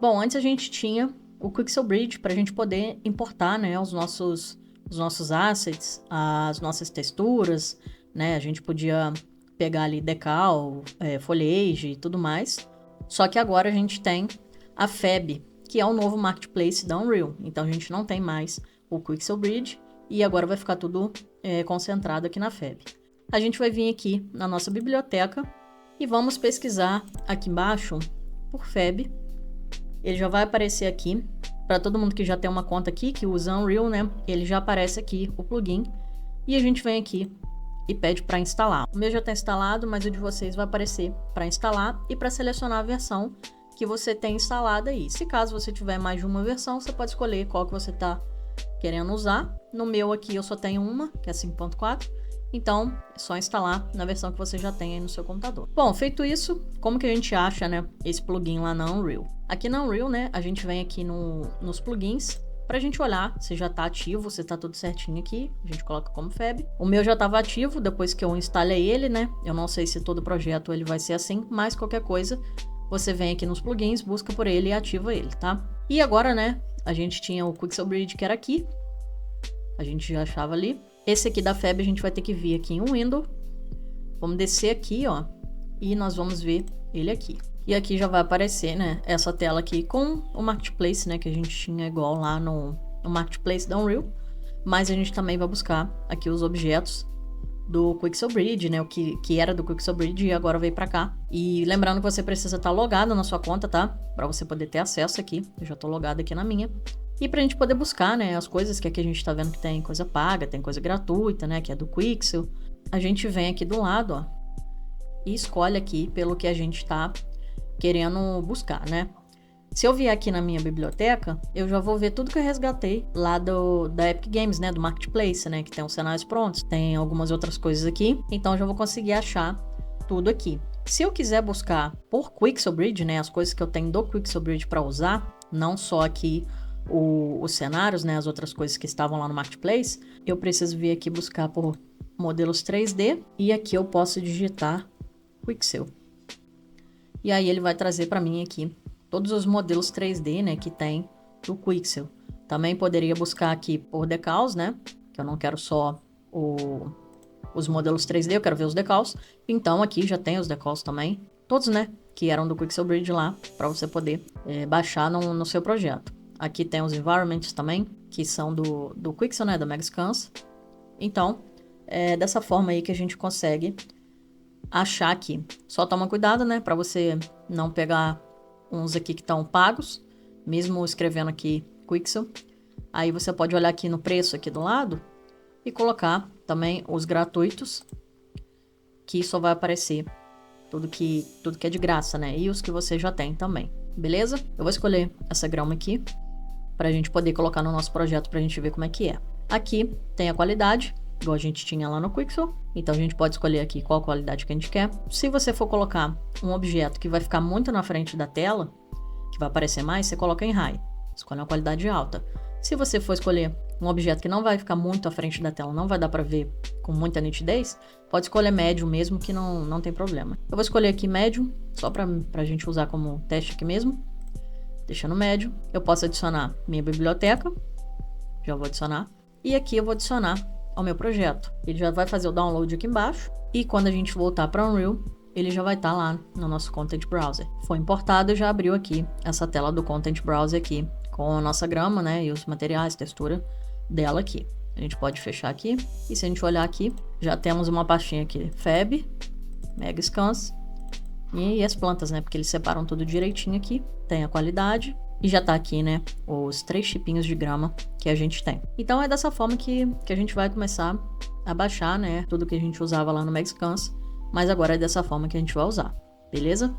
Bom, antes a gente tinha o Quixel Bridge para a gente poder importar, né, os nossos assets, as nossas texturas, né? A gente podia pegar ali decal, foliage e tudo mais. Só que agora a gente tem a Fab, que é o novo marketplace da Unreal. Então a gente não tem mais o Quixel Bridge e agora vai ficar tudo concentrado aqui na Fab. A gente vai vir aqui na nossa biblioteca e vamos pesquisar aqui embaixo por Fab. Ele já vai aparecer aqui. Para todo mundo que já tem uma conta aqui, que usa Unreal, né? Ele já aparece aqui, o plugin. E a gente vem aqui e pede para instalar. O meu já está instalado, mas o de vocês vai aparecer para instalar e para selecionar a versão que você tem instalada aí. Se caso você tiver mais de uma versão, você pode escolher qual que você está querendo usar. No meu aqui eu só tenho uma, que é 5.4. Então, é só instalar na versão que você já tem aí no seu computador. Bom, feito isso, como que a gente acha, né, esse plugin lá na Unreal? Aqui na Unreal, né, a gente vem aqui nos plugins pra gente olhar se já tá ativo, se tá tudo certinho aqui. A gente coloca como Fab. O meu já tava ativo depois que eu instalei ele, né? Eu não sei se todo projeto ele vai ser assim, mas qualquer coisa, você vem aqui nos plugins, busca por ele e ativa ele, tá? E agora, né, a gente tinha o Quixel Bridge que era aqui. A gente já achava ali. Esse aqui da Fab a gente vai ter que vir aqui em Window. Vamos descer aqui, ó. E nós vamos ver ele aqui. E aqui já vai aparecer, né, essa tela aqui com o Marketplace, né, que a gente tinha igual lá no Marketplace da Unreal. Mas a gente também vai buscar aqui os objetos do Quixel Bridge, né, o que era do Quixel Bridge e agora veio pra cá. E lembrando que você precisa estar logado na sua conta, tá? Pra você poder ter acesso aqui. Eu já tô logado aqui na minha. E pra gente poder buscar, né, as coisas que aqui a gente tá vendo que tem coisa paga, tem coisa gratuita, né, que é do Quixel. A gente vem aqui do lado, ó, e escolhe aqui pelo que a gente tá querendo buscar, né? Se eu vier aqui na minha biblioteca, eu já vou ver tudo que eu resgatei lá da Epic Games, né, do Marketplace, né, que tem os cenários prontos, tem algumas outras coisas aqui, então eu já vou conseguir achar tudo aqui. Se eu quiser buscar por Quixel Bridge, né, as coisas que eu tenho do Quixel Bridge para usar, não só aqui os cenários, né, as outras coisas que estavam lá no Marketplace, eu preciso vir aqui buscar por modelos 3D e aqui eu posso digitar Quixel. E aí ele vai trazer para mim aqui todos os modelos 3D, né, que tem do Quixel. Também poderia buscar aqui por decals, né, que eu não quero só os modelos 3D, eu quero ver os decals. Então aqui já tem os decals também, todos, né, que eram do Quixel Bridge lá, para você poder baixar no seu projeto. Aqui tem os environments também, que são do Quixel, né, da Megascans. Então, é dessa forma aí que a gente consegue achar aqui. Só toma cuidado, né, para você não pegar uns aqui que estão pagos, mesmo escrevendo aqui Quixel. Aí você pode olhar aqui no preço aqui do lado e colocar também os gratuitos, que só vai aparecer tudo que é de graça, né, e os que você já tem também. Beleza? Eu vou escolher essa grama aqui para a gente poder colocar no nosso projeto para a gente ver como é que é. Aqui tem a qualidade, igual a gente tinha lá no Quixel. Então a gente pode escolher aqui qual qualidade que a gente quer. Se você for colocar um objeto que vai ficar muito na frente da tela, que vai aparecer mais, você coloca em High. Escolhe uma qualidade alta. Se você for escolher um objeto que não vai ficar muito à frente da tela, não vai dar para ver com muita nitidez, pode escolher médio mesmo, que não tem problema. Eu vou escolher aqui médio, só para a gente usar como teste aqui mesmo. Deixando médio. Eu posso adicionar minha biblioteca. Já vou adicionar. E aqui eu vou adicionar ao meu projeto. Ele já vai fazer o download aqui embaixo. E quando a gente voltar para Unreal, ele já vai estar lá no nosso Content Browser. Foi importado e já abriu aqui essa tela do Content Browser aqui, com a nossa grama, né, e os materiais, textura dela aqui. A gente pode fechar aqui. E se a gente olhar aqui, já temos uma pastinha aqui, Fab, Megascans e as plantas, né, porque eles separam tudo direitinho aqui. Tem a qualidade. E já tá aqui, né, os 3 chipinhos de grama que a gente tem. Então é dessa forma que a gente vai começar a baixar, né, tudo que a gente usava lá no Megascans. Mas agora é dessa forma que a gente vai usar, beleza?